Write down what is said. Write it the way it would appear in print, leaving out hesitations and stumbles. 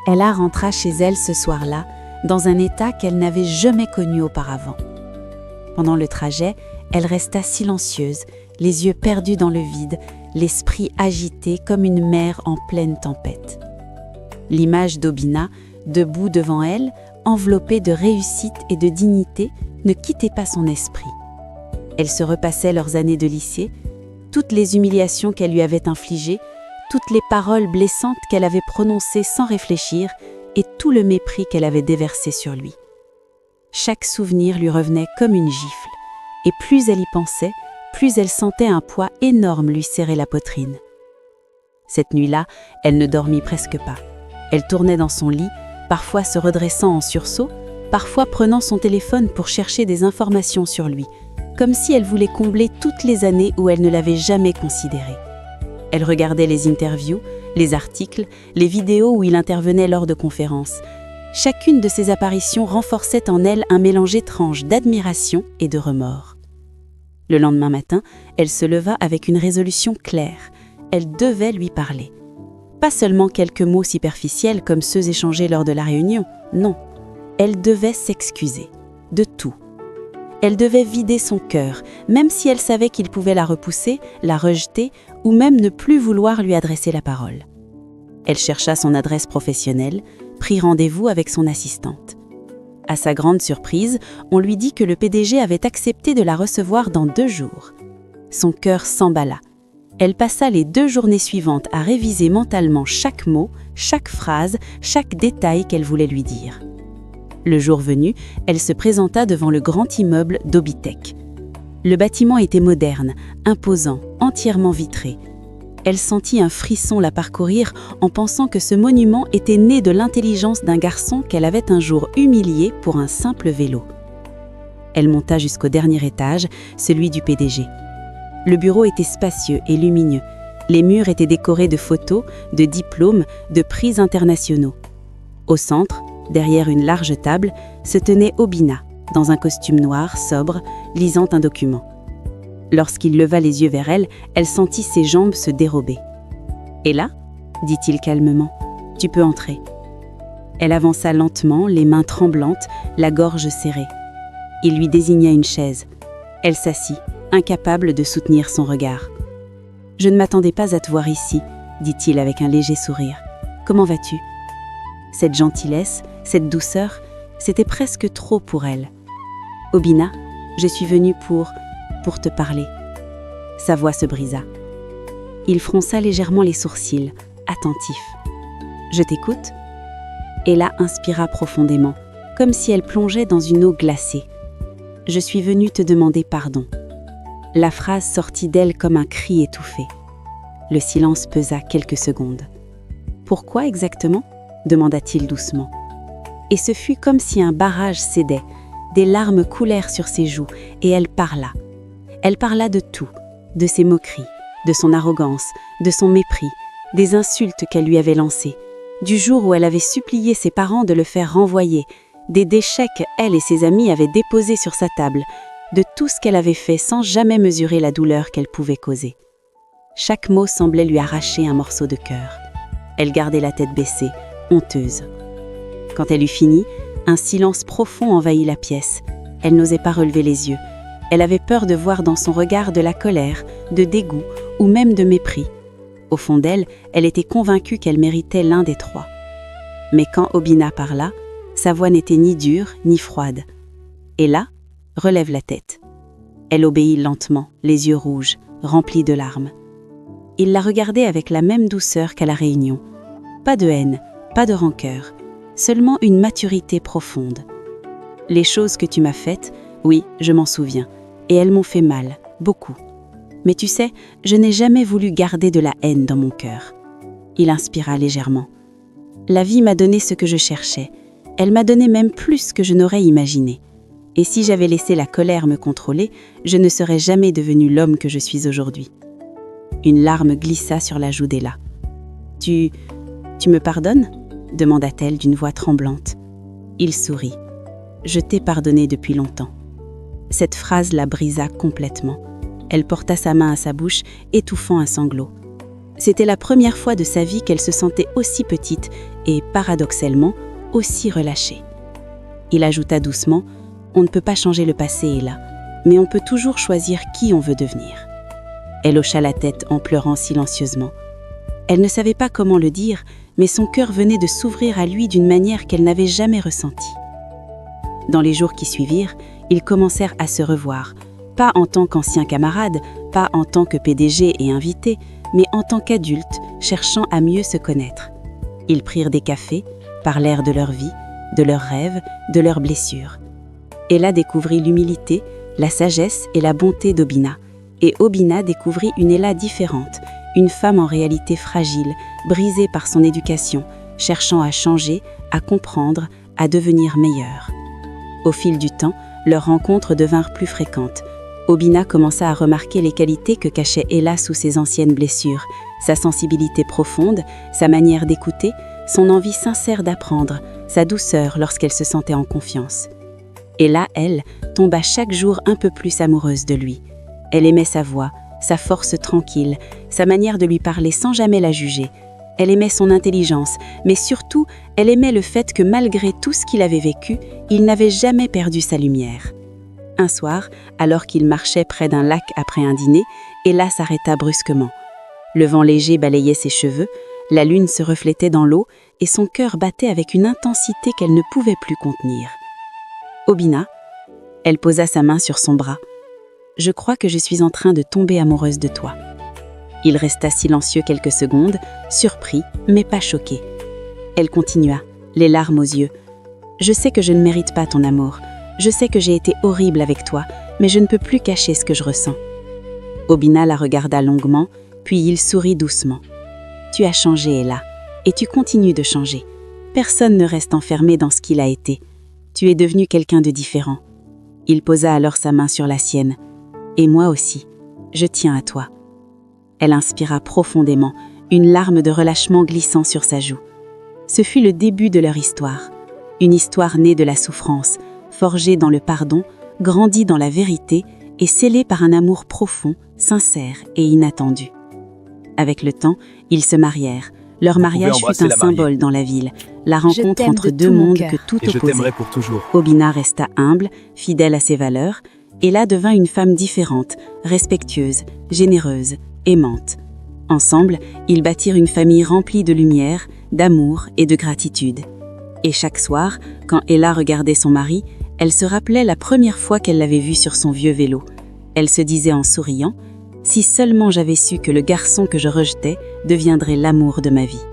Ella rentra chez elle ce soir-là, dans un état qu'elle n'avait jamais connu auparavant. Pendant le trajet, elle resta silencieuse, les yeux perdus dans le vide, l'esprit agité comme une mer en pleine tempête. L'image d'Obina, debout devant elle, enveloppée de réussite et de dignité, ne quittait pas son esprit. Elle se repassait leurs années de lycée, toutes les humiliations qu'elle lui avait infligées, toutes les paroles blessantes qu'elle avait prononcées sans réfléchir et tout le mépris qu'elle avait déversé sur lui. Chaque souvenir lui revenait comme une gifle, et plus elle y pensait, plus elle sentait un poids énorme lui serrer la poitrine. Cette nuit-là, elle ne dormit presque pas. Elle tournait dans son lit, parfois se redressant en sursaut, parfois prenant son téléphone pour chercher des informations sur lui, comme si elle voulait combler toutes les années où elle ne l'avait jamais considéré. Elle regardait les interviews, les articles, les vidéos où il intervenait lors de conférences. Chacune de ces apparitions renforçait en elle un mélange étrange d'admiration et de remords. Le lendemain matin, elle se leva avec une résolution claire. Elle devait lui parler. Pas seulement quelques mots superficiels comme ceux échangés lors de la réunion, non. Elle devait s'excuser. De tout. Elle devait vider son cœur, même si elle savait qu'il pouvait la repousser, la rejeter ou même ne plus vouloir lui adresser la parole. Elle chercha son adresse professionnelle, prit rendez-vous avec son assistante. À sa grande surprise, on lui dit que le PDG avait accepté de la recevoir dans 2 jours. Son cœur s'emballa. Elle passa les 2 journées suivantes à réviser mentalement chaque mot, chaque phrase, chaque détail qu'elle voulait lui dire. Le jour venu, elle se présenta devant le grand immeuble d'Obitech. Le bâtiment était moderne, imposant, entièrement vitré. Elle sentit un frisson la parcourir en pensant que ce monument était né de l'intelligence d'un garçon qu'elle avait un jour humilié pour un simple vélo. Elle monta jusqu'au dernier étage, celui du PDG. Le bureau était spacieux et lumineux. Les murs étaient décorés de photos, de diplômes, de prix internationaux. Au centre, derrière une large table, se tenait Obina, dans un costume noir, sobre, lisant un document. Lorsqu'il leva les yeux vers elle, elle sentit ses jambes se dérober. « Et là ?» dit-il calmement. « Tu peux entrer. » Elle avança lentement, les mains tremblantes, la gorge serrée. Il lui désigna une chaise. Elle s'assit, incapable de soutenir son regard. « Je ne m'attendais pas à te voir ici, » dit-il avec un léger sourire. « Comment vas-tu » Cette gentillesse, cette douceur, c'était presque trop pour elle. « Obina, je suis venue pour te parler. » Sa voix se brisa. Il fronça légèrement les sourcils, attentif. « Je t'écoute ?» Ella inspira profondément, comme si elle plongeait dans une eau glacée. « Je suis venue te demander pardon. » La phrase sortit d'elle comme un cri étouffé. Le silence pesa quelques secondes. « Pourquoi exactement ?» demanda-t-il doucement. Et ce fut comme si un barrage cédait. Des larmes coulèrent sur ses joues et elle parla. Elle parla de tout, de ses moqueries, de son arrogance, de son mépris, des insultes qu'elle lui avait lancées, du jour où elle avait supplié ses parents de le faire renvoyer, des déchets qu'elle et ses amis avaient déposés sur sa table, de tout ce qu'elle avait fait sans jamais mesurer la douleur qu'elle pouvait causer. Chaque mot semblait lui arracher un morceau de cœur. Elle gardait la tête baissée, honteuse. Quand elle eut fini, un silence profond envahit la pièce. Elle n'osait pas relever les yeux. Elle avait peur de voir dans son regard de la colère, de dégoût ou même de mépris. Au fond d'elle, elle était convaincue qu'elle méritait l'un des 3. Mais quand Obina parla, sa voix n'était ni dure ni froide. Et là, relève la tête. Elle obéit lentement, les yeux rouges, remplis de larmes. Il la regardait avec la même douceur qu'à la réunion. Pas de haine, pas de rancœur, seulement une maturité profonde. Les choses que tu m'as faites, oui, je m'en souviens, et elles m'ont fait mal, beaucoup. Mais tu sais, je n'ai jamais voulu garder de la haine dans mon cœur. Il inspira légèrement. La vie m'a donné ce que je cherchais. Elle m'a donné même plus que je n'aurais imaginé. Et si j'avais laissé la colère me contrôler, je ne serais jamais devenu l'homme que je suis aujourd'hui. Une larme glissa sur la joue d'Ella. « Tu me pardonnes ?» demanda-t-elle d'une voix tremblante. Il sourit. « Je t'ai pardonné depuis longtemps. » Cette phrase la brisa complètement. Elle porta sa main à sa bouche, étouffant un sanglot. « C'était la première fois de sa vie qu'elle se sentait aussi petite et, paradoxalement, aussi relâchée. Il ajouta doucement « On ne peut pas changer le passé, Ella, mais on peut toujours choisir qui on veut devenir. » Elle hocha la tête en pleurant silencieusement. Elle ne savait pas comment le dire, mais son cœur venait de s'ouvrir à lui d'une manière qu'elle n'avait jamais ressentie. Dans les jours qui suivirent, ils commencèrent à se revoir, pas en tant qu'anciens camarades, pas en tant que PDG et invités, mais en tant qu'adultes cherchant à mieux se connaître. Ils prirent des cafés, parlèrent de leur vie, de leurs rêves, de leurs blessures. Ella découvrit l'humilité, la sagesse et la bonté d'Obina, et Obina découvrit une Ella différente, une femme en réalité fragile, brisée par son éducation, cherchant à changer, à comprendre, à devenir meilleure. Au fil du temps, leurs rencontres devinrent plus fréquentes. Obina commença à remarquer les qualités que cachait Ella sous ses anciennes blessures, sa sensibilité profonde, sa manière d'écouter, son envie sincère d'apprendre, sa douceur lorsqu'elle se sentait en confiance. Ella, elle, tomba chaque jour un peu plus amoureuse de lui. Elle aimait sa voix, sa force tranquille, sa manière de lui parler sans jamais la juger. Elle aimait son intelligence, mais surtout, elle aimait le fait que malgré tout ce qu'il avait vécu, il n'avait jamais perdu sa lumière. Un soir, alors qu'il marchait près d'un lac après un dîner, Ella s'arrêta brusquement. Le vent léger balayait ses cheveux, la lune se reflétait dans l'eau et son cœur battait avec une intensité qu'elle ne pouvait plus contenir. « Obina ?» Elle posa sa main sur son bras. « Je crois que je suis en train de tomber amoureuse de toi. » Il resta silencieux quelques secondes, surpris, mais pas choqué. Elle continua, les larmes aux yeux. « Je sais que je ne mérite pas ton amour. Je sais que j'ai été horrible avec toi, mais je ne peux plus cacher ce que je ressens. » Obina la regarda longuement, puis il sourit doucement. « Tu as changé, Ella, et tu continues de changer. Personne ne reste enfermé dans ce qu'il a été. Tu es devenue quelqu'un de différent. » Il posa alors sa main sur la sienne. « Et moi aussi, je tiens à toi. » Elle inspira profondément, une larme de relâchement glissant sur sa joue. Ce fut le début de leur histoire. Une histoire née de la souffrance, forgée dans le pardon, grandie dans la vérité et scellée par un amour profond, sincère et inattendu. Avec le temps, ils se marièrent. Leur mariage fut un symbole dans la ville, la rencontre entre deux mondes que tout opposait. Je t'aimerai pour toujours. Obina resta humble, fidèle à ses valeurs, et Ella devint une femme différente, respectueuse, généreuse, aimante. Ensemble, ils bâtirent une famille remplie de lumière, d'amour et de gratitude. Et chaque soir, quand Ella regardait son mari, elle se rappelait la première fois qu'elle l'avait vu sur son vieux vélo. Elle se disait en souriant « Si seulement j'avais su que le garçon que je rejetais deviendrait l'amour de ma vie. »